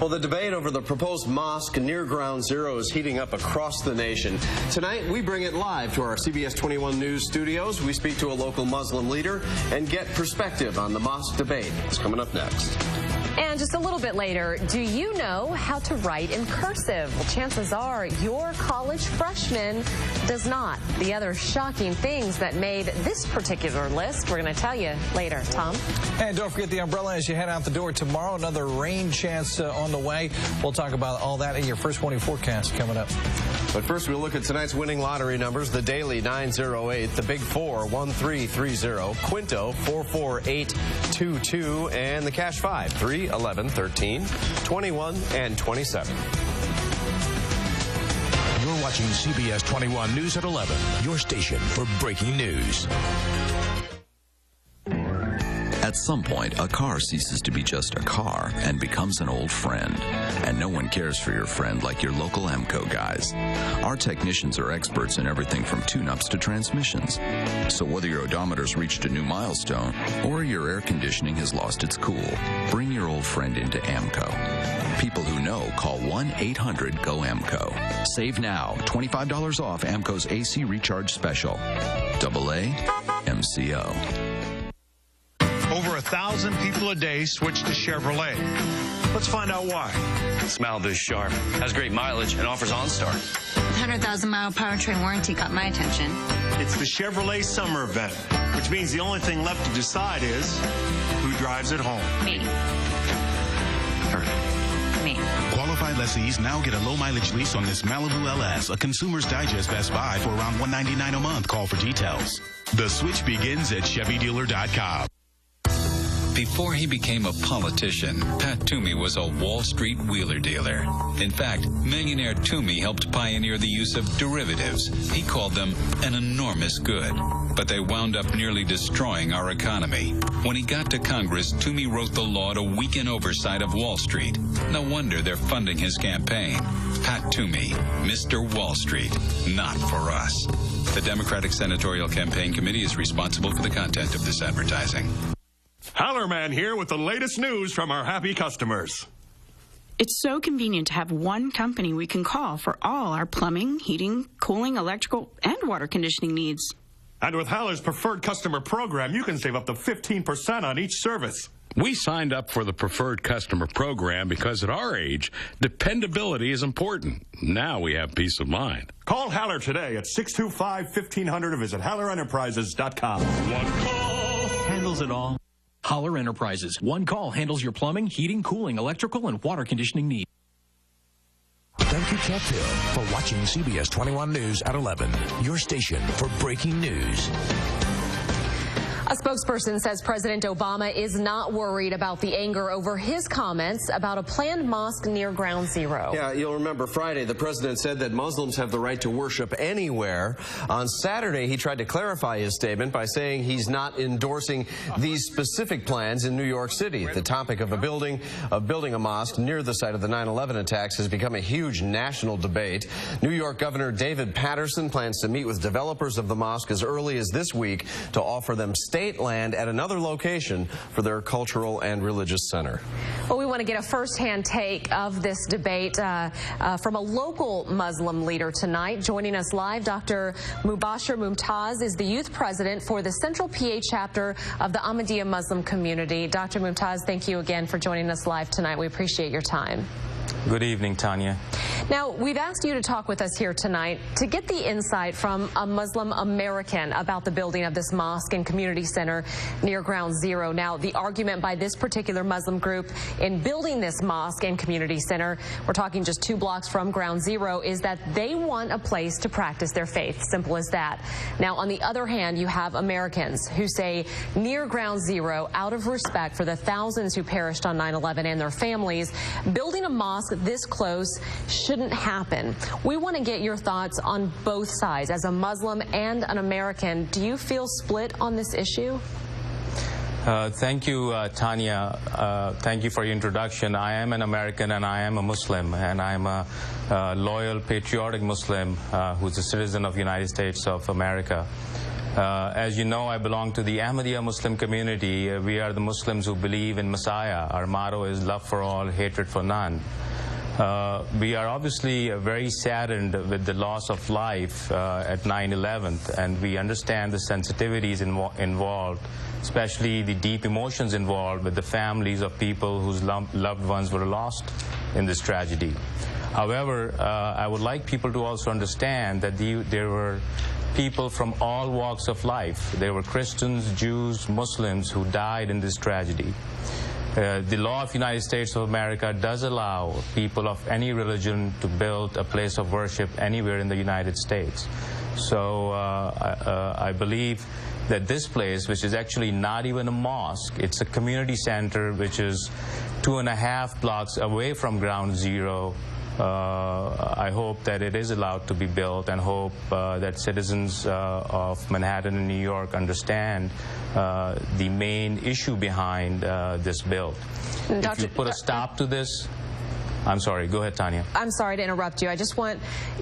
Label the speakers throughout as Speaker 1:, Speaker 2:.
Speaker 1: Well, the debate over the proposed mosque near Ground Zero is heating up across the nation. Tonight, we bring it live to our CBS 21 News studios. We speak to a local Muslim leader and get perspective on the mosque debate. It's coming up next.
Speaker 2: And just a little bit later, do you know how to write in cursive? Well, chances are your college freshman does not. The other shocking things that made this particular list, we're going to tell you later. Tom?
Speaker 3: And don't forget the umbrella as you head out the door tomorrow. Another rain chance on the way. We'll talk about all that in your first morning forecast coming up.
Speaker 1: But first, we'll look at tonight's winning lottery numbers. The Daily 908, the Big Four 1330, Quinto 44822, and the Cash 5 3, 11, 13, 21, and 27.
Speaker 4: You're watching CBS 21 News at 11, your station for breaking news.
Speaker 5: At some point, a car ceases to be just a car and becomes an old friend. And no one cares for your friend like your local AMCO guys. Our technicians are experts in everything from tune-ups to transmissions. So whether your odometer's reached a new milestone or your air conditioning has lost its cool, bring your old friend into AMCO. People who know, call 1-800-GO-AMCO. Save now, $25 off AMCO's AC Recharge Special. AA MCO.
Speaker 6: Over 1,000 people a day switch to Chevrolet. Let's find out why.
Speaker 7: Malibu's sharp, has great mileage, and offers OnStar.
Speaker 8: 100,000-mile powertrain warranty got my attention.
Speaker 6: It's the Chevrolet Summer Event, which means the only thing left to decide is who drives it home.
Speaker 8: Me. Me.
Speaker 9: Qualified lessees now get a low-mileage lease on this Malibu LS, a Consumer's Digest Best Buy for around $199 a month. Call for details. The switch begins at ChevyDealer.com.
Speaker 10: Before he became a politician, Pat Toomey was a Wall Street wheeler dealer. In fact, millionaire Toomey helped pioneer the use of derivatives. He called them an enormous good. But they wound up nearly destroying our economy. When he got to Congress, Toomey wrote the law to weaken oversight of Wall Street. No wonder they're funding his campaign. Pat Toomey, Mr. Wall Street, not for us. The Democratic Senatorial Campaign Committee is responsible for the content of this advertising.
Speaker 11: Hallerman here with the latest news from our happy customers.
Speaker 12: It's so convenient to have one company we can call for all our plumbing, heating, cooling, electrical, and water conditioning needs.
Speaker 11: And with Haller's preferred customer program, you can save up to 15% on each service.
Speaker 13: We signed up for the preferred customer program because at our age, dependability is important. Now we have peace of mind.
Speaker 11: Call Haller today at 625-1500 or visit HallerEnterprises.com.
Speaker 14: One call handles it all. Haller Enterprises. One call handles your plumbing, heating, cooling, electrical, and water conditioning needs.
Speaker 4: Thank you, Chatfield, for watching CBS 21 News at 11, your station for breaking news.
Speaker 2: A spokesperson says President Obama is not worried about the anger over his comments about a planned mosque near Ground Zero.
Speaker 1: Yeah, you'll remember Friday, the president said that Muslims have the right to worship anywhere. On Saturday, he tried to clarify his statement by saying he's not endorsing these specific plans in New York City. The topic of building a mosque near the site of the 9/11 attacks has become a huge national debate. New York Governor David Paterson plans to meet with developers of the mosque as early as this week to offer them state land at another location for their cultural and religious center.
Speaker 2: Well, we want to get a first-hand take of this debate from a local Muslim leader tonight. Joining us live, Dr. Mubashir Mumtaz is the youth president for the Central PA chapter of the Ahmadiyya Muslim community. Dr. Mumtaz, thank you again for joining us live tonight. We appreciate your time.
Speaker 15: Good evening, Tanya.
Speaker 2: Now, we've asked you to talk with us here tonight to get the insight from a Muslim American about the building of this mosque and community center near Ground Zero. Now, the argument by this particular Muslim group in building this mosque and community center, we're talking just 2 blocks from Ground Zero, is that they want a place to practice their faith. Simple as that. Now, on the other hand, you have Americans who say near Ground Zero, out of respect for the thousands who perished on 9/11 and their families, building a mosque this close shouldn't happen. We want to get your thoughts on both sides. As a Muslim and an American, do you feel split on this issue?
Speaker 15: Thank you, Tanya. Thank you for your introduction. I am an American and I am a Muslim, and I'm a loyal, patriotic Muslim who's a citizen of the United States of America. As you know, I belong to the Ahmadiyya Muslim community. We are the Muslims who believe in Messiah. Our motto is love for all, hatred for none. We are obviously very saddened with the loss of life at 9/11, and we understand the sensitivities involved, especially the deep emotions involved with the families of people whose loved ones were lost in this tragedy. However, I would like people to also understand that there were people from all walks of life. There were Christians, Jews, Muslims who died in this tragedy. The law of the United States of America does allow people of any religion to build a place of worship anywhere in the United States. So I believe that this place, which is actually not even a mosque, it's a community center which is 2.5 blocks away from Ground Zero. I hope that it is allowed to be built, and hope that citizens of Manhattan and New York understand the main issue behind this bill. If you put a stop to this, I'm sorry, go ahead, Tanya.
Speaker 2: I'm sorry to interrupt you. I just want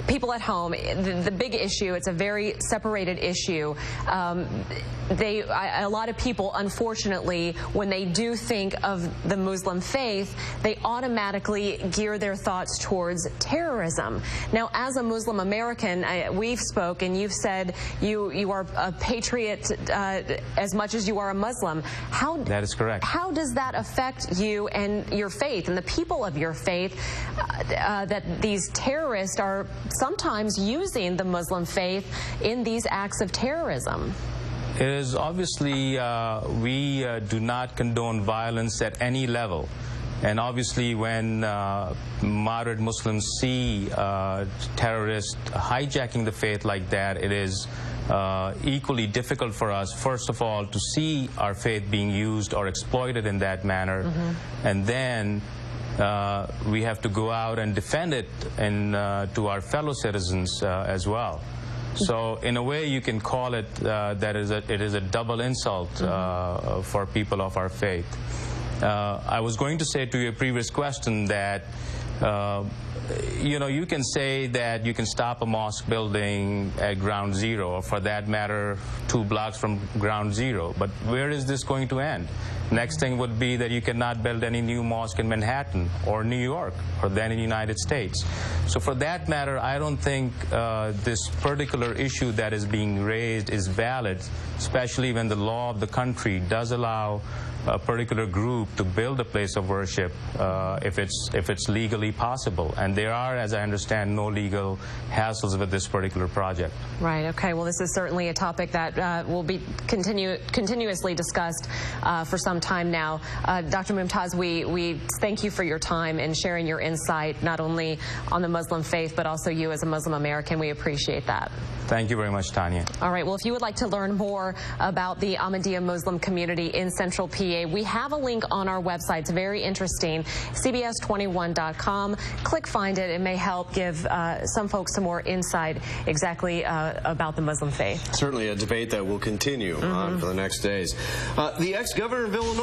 Speaker 2: people at home, the big issue, it's a very separated issue. A lot of people, unfortunately, when they do think of the Muslim faith, they automatically gear their thoughts towards terrorism. Now, as a Muslim American, we've spoken, you've said you are a patriot as much as you are a Muslim.
Speaker 15: That is correct.
Speaker 2: How does that affect you and your faith and the people of your faith, that these terrorists are sometimes using the Muslim faith in these acts of terrorism?
Speaker 15: It is obviously, we do not condone violence at any level. And obviously when moderate Muslims see terrorists hijacking the faith like that, it is equally difficult for us, first of all, to see our faith being used or exploited in that manner. Mm-hmm. And then we have to go out and defend it to our fellow citizens as well. So in a way you can call it that it is a double insult for people of our faith. I was going to say to your previous question that you can say that you can stop a mosque building at Ground Zero, or for that matter 2 blocks from Ground Zero, but where is this going to end? Next thing would be that you cannot build any new mosque in Manhattan or New York or then in the United States. So for that matter, I don't think this particular issue that is being raised is valid, especially when the law of the country does allow a particular group to build a place of worship if it's legally possible. And there are, as I understand, no legal hassles with this particular project.
Speaker 2: Right. Okay. Well, this is certainly a topic that will be continuously discussed for some time now. Dr. Mumtaz, we thank you for your time and sharing your insight, not only on the Muslim faith, but also you as a Muslim American. We appreciate that.
Speaker 15: Thank you very much, Tanya.
Speaker 2: All right. Well, if you would like to learn more about the Ahmadiyya Muslim community in Central PA, we have a link on our website. It's very interesting, cbs21.com. Click find it. It may help give some folks some more insight exactly about the Muslim faith.
Speaker 1: Certainly a debate that will continue on for the next days. The ex-governor of Illinois